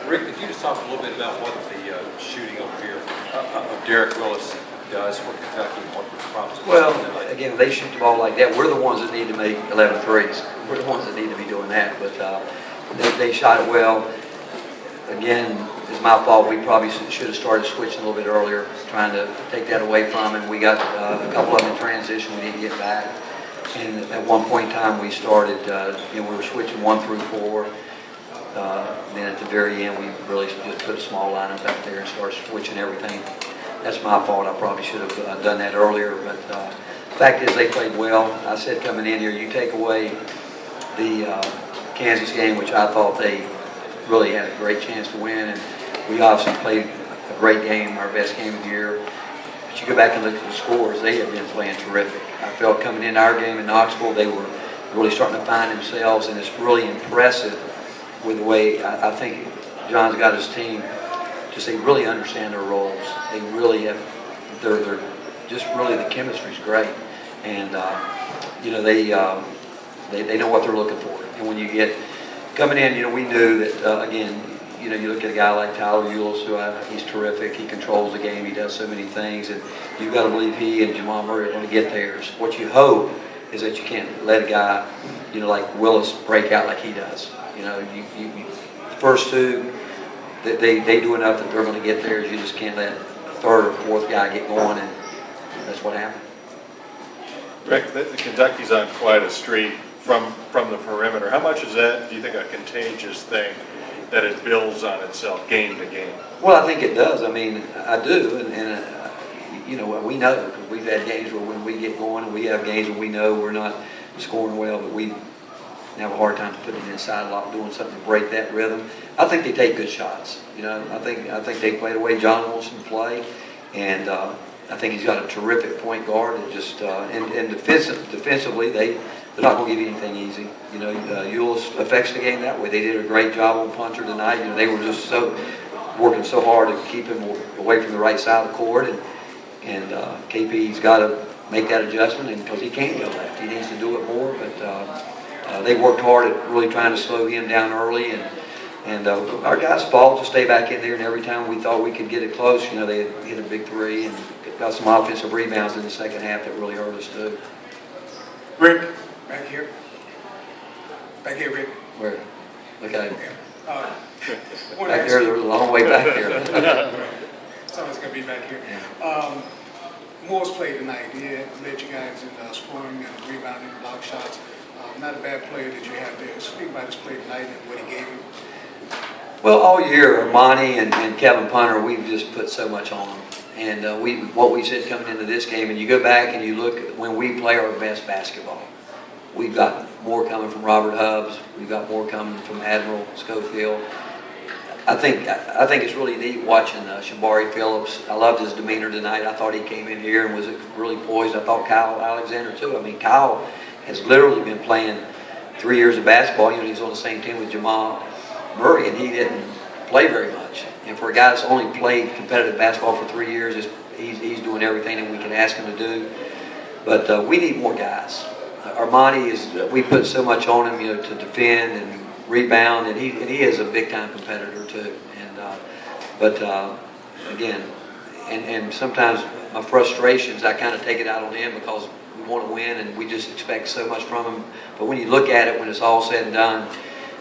Rick, could you just talk a little bit about what the shooting over here of Derek Willis does for Kentucky and what the problems are? Well, again, they shoot the ball like that. We're the ones that need to make 11 threes. We're the ones that need to be doing that. But they shot it well. Again, it's my fault. We probably should have started switching a little bit earlier, trying to take that away from him. We got a couple of them in transition. We didn't get back. And at one point in time, we started, we were switching 1 through 4. Then at the very end, we really just put a small lineup out there and started switching everything. That's my fault. I probably should have done that earlier. But the fact is, they played well. I said coming in here, you take away the Kansas game, which I thought they really had a great chance to win, and we obviously played a great game, our best game of the year. But you go back and look at the scores, they have been playing terrific. I felt coming into our game in Knoxville, they were really starting to find themselves, and it's really impressive with the way I think John's got his team. Just they really understand their roles. They really have. They're just really, the chemistry's great, and they know what they're looking for. And when you get coming in, we knew that again. You look at a guy like Tyler Ulis, who he's terrific. He controls the game. He does so many things, and you've got to believe he and Jamal Murray are going to get theirs. What you hope is that you can't let a guy, like Willis, break out like he does. The first two, they do enough that they're going to get theirs. You just can't let a third or fourth guy get going, and that's what happened. Rick, Kentucky's on quite a streak from the perimeter. How much is that, do you think, a contagious thing that it builds on itself game to game? Well, I think it does. I mean, I do, and we know, because we've had games where when we get going, and we have games when we know we're not scoring well, but we have a hard time putting it inside a lot, doing something to break that rhythm. I think they take good shots. I think they play the way John wants them to play, and I think he's got a terrific point guard. That just and defensively, they're not going to give you anything easy. Ulis affects the game that way. They did a great job on punter tonight. They were just working so hard to keep him away from the right side of the court, and KP's got to make that adjustment, and because he can't go left, he needs to do it more. But they worked hard at really trying to slow him down early, and our guys fought to stay back in there. And every time we thought we could get it close, they had hit a big three and got some offensive rebounds in the second half that really hurt us too. Rick, back here. Back here, Rick. Where? Look at him. Back there, there's a long way back there. It's always going to be back here. Yeah. Moore's played tonight. He led you guys in scoring and rebounding, block shots. Not a bad player that you have there. Speak about his play tonight and what he gave you. Well, all year, Armani and Kevin Punter, we've just put so much on them. And what we said coming into this game, and you go back and you look at when we play our best basketball, we've got more coming from Robert Hubbs. We've got more coming from Admiral Schofield. I think it's really neat watching Shabari Phillips. I loved his demeanor tonight. I thought he came in here and was really poised. I thought Kyle Alexander too. I mean, Kyle has literally been playing 3 years of basketball. He's on the same team with Jamal Murray, and he didn't play very much. And for a guy that's only played competitive basketball for 3 years, he's doing everything that we can ask him to do. But we need more guys. Armani we put so much on him, to defend and rebound, and he is a big time competitor too. And again, and sometimes my frustrations, I kind of take it out on him because we want to win and we just expect so much from him. But when you look at it, when it's all said and done,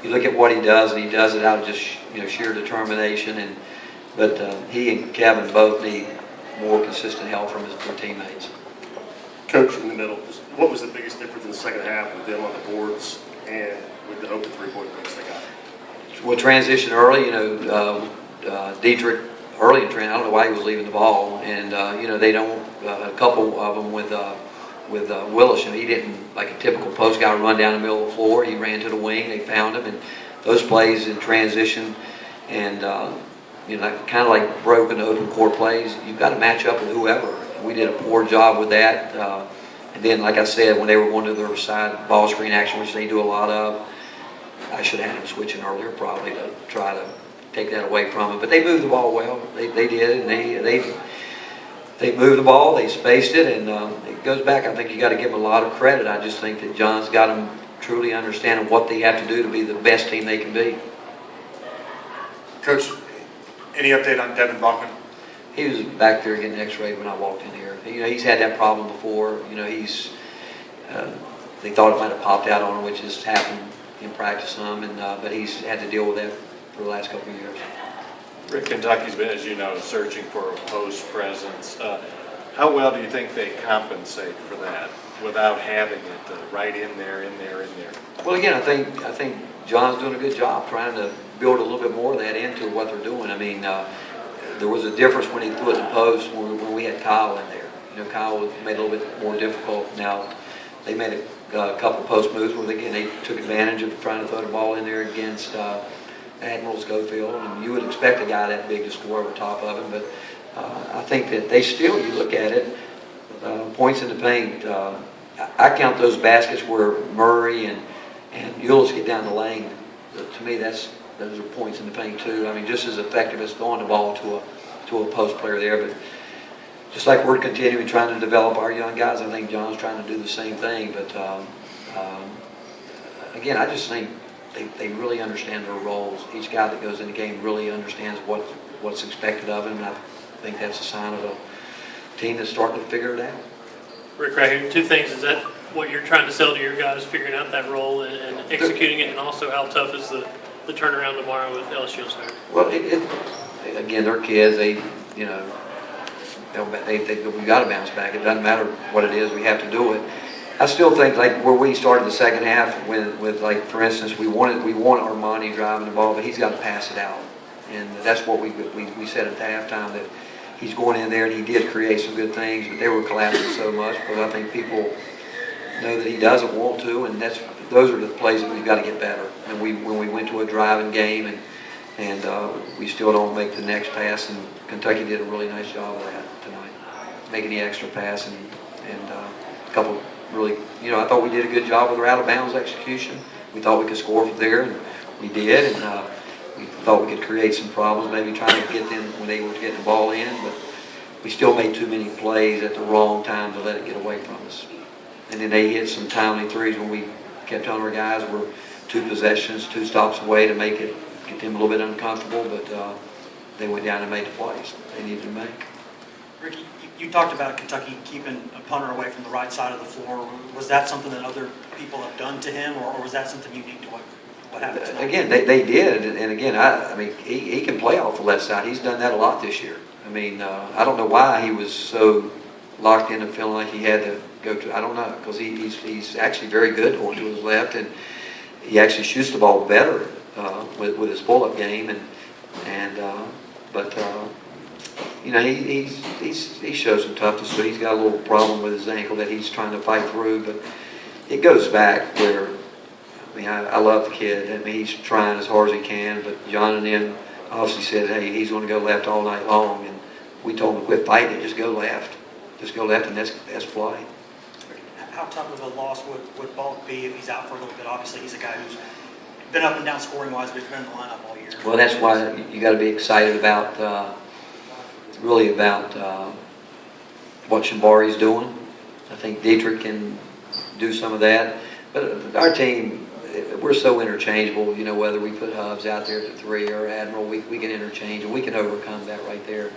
you look at what he does, and he does it out of just sheer determination. But he and Kevin both need more consistent help from their teammates. Coach, in the middle, what was the biggest difference in the second half with them on the boards and with the open three-point points they got? Well, transition early, Dietrich early in transition. I don't know why he was leaving the ball, and they don't. A couple of them with Willis, he didn't, like a typical post guy, run down the middle of the floor. He ran to the wing. They found him, and those plays in transition, and kind of like broken open court plays. You've got to match up with whoever. We did a poor job with that. And then, like I said, when they were going to their side ball screen action, which they do a lot of, I should have had them switching earlier probably to try to take that away from them. But they moved the ball well. They did, and they moved the ball. They spaced it, and it goes back. I think you got to give them a lot of credit. I just think that John's got them truly understanding what they have to do to be the best team they can be. Coach, any update on Devin Bachman? He was back there getting x-rayed when I walked in here. You know, he's had that problem before. You know, they thought it might have popped out on him, which has happened in practice some, but he's had to deal with that for the last couple of years. Rick, Kentucky's been, as you know, searching for a post presence. How well do you think they compensate for that without having it right in there? Well, again, I think John's doing a good job trying to build a little bit more of that into what they're doing. I mean, there was a difference when he threw it in the post when we had Kyle in there. You know, Kyle made it a little bit more difficult. Now, they made a couple post moves where they took advantage of trying to throw the ball in there against Admiral Schofield, and you would expect a guy that big to score over top of him, but I think that they still, you look at it, points in the paint. I count those baskets where Murray and Ulis get down the lane. To me, those are points in the paint too. I mean, just as effective as throwing the ball to a post player there. But just like we're continuing trying to develop our young guys, I think John's trying to do the same thing. But again, I just think they really understand their roles. Each guy that goes in the game really understands what's expected of him, and I think that's a sign of a team that's starting to figure it out. Rick, right here, two things. Is that what you're trying to sell to your guys, figuring out that role and executing it, and also how tough is the turnaround tomorrow with LSU and Saturday? Well, again, they're kids. We got to bounce back. It doesn't matter what it is. We have to do it. I still think, like where we started the second half with like, for instance, we want Armani driving the ball, but he's got to pass it out, and that's what we said at the halftime, that he's going in there, and he did create some good things, but they were collapsing so much because I think people know that he doesn't want to, and those are the plays that we've got to get better. And when we went to a driving game and we still don't make the next pass, and Kentucky did a really nice job of that tonight, making the extra pass and a couple really, I thought we did a good job with our out of bounds execution. We thought we could score from there, and we did, and we thought we could create some problems, maybe trying to get them when they were getting the ball in, but we still made too many plays at the wrong time to let it get away from us. And then they hit some timely threes when we kept telling our guys we're 2 possessions, 2 stops away to get them a little bit uncomfortable, but they went down and made the plays they needed to make. Ricky, you talked about Kentucky keeping a punter away from the right side of the floor. Was that something that other people have done to him, or was that something unique to what happened tonight? Again, they did, and again, I mean, he can play off the left side. He's done that a lot this year. I mean, I don't know why he was so locked in and feeling like he had to go to. I don't know, because he's actually very good going to his left, and he actually shoots the ball better with his pull-up game, but he shows some toughness. So he's got a little problem with his ankle that he's trying to fight through, but it goes back where. I mean, I love the kid. I mean, he's trying as hard as he can, but John and them obviously said, hey, he's going to go left all night long, and we told him to quit fighting, just go left. Just go left, and that's play. How tough of a loss would Balk be if he's out for a little bit? Obviously, he's a guy who's been up and down scoring-wise, but he's been in the lineup all year. Well, that's why you got to be excited about, really about what Shambari's doing. I think Dietrich can do some of that, but our team, we're so interchangeable, whether we put Hubs out there at the 3 or Admiral, we can interchange, and we can overcome that right there.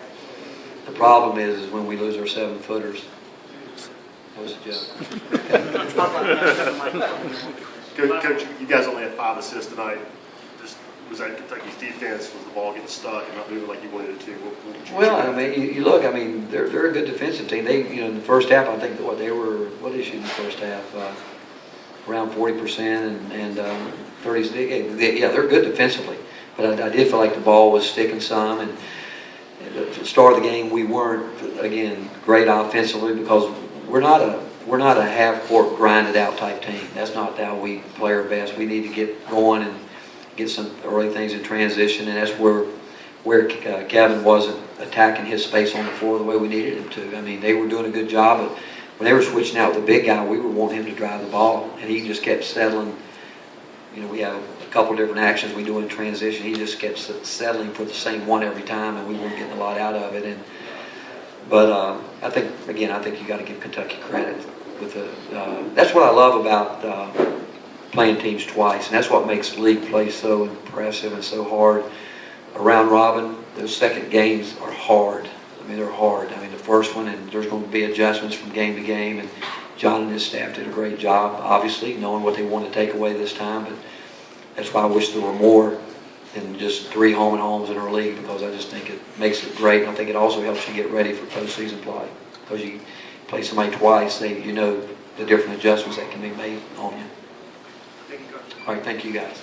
The problem is when we lose our 7-footers. That was a joke. Coach, you guys only had 5 assists tonight. Was that Kentucky's defense? Was the ball getting stuck and not moving like you wanted it to? Well, I mean, you look. I mean, they're a good defensive team. They, in the first half, I think what did they shoot in the first half? Around 40% and 30%. Yeah, they're good defensively. But I did feel like the ball was sticking some. And at the start of the game, we weren't, again, great offensively because we're not a half-court grinded-out type team. That's not how we play our best. We need to get going and get some early things in transition, and that's where Kevin wasn't attacking his space on the floor the way we needed him to. I mean, they were doing a good job, but when they were switching out with the big guy, we were wanting him to drive the ball, and he just kept settling. We have a couple different actions we do in transition. He just kept settling for the same one every time, and we weren't getting a lot out of it. But I think you got to give Kentucky credit with that's what I love about playing teams twice, and that's what makes league play so impressive and so hard. a round robin, those second games are hard. I mean, they're hard. I mean, the first one, and there's going to be adjustments from game to game, and John and his staff did a great job, obviously, knowing what they wanted to take away this time, but that's why I wish there were more than just 3 home and homes in our league, because I just think it makes it great, and I think it also helps you get ready for postseason play, because you play somebody twice, you know the different adjustments that can be made on you. All right, thank you guys.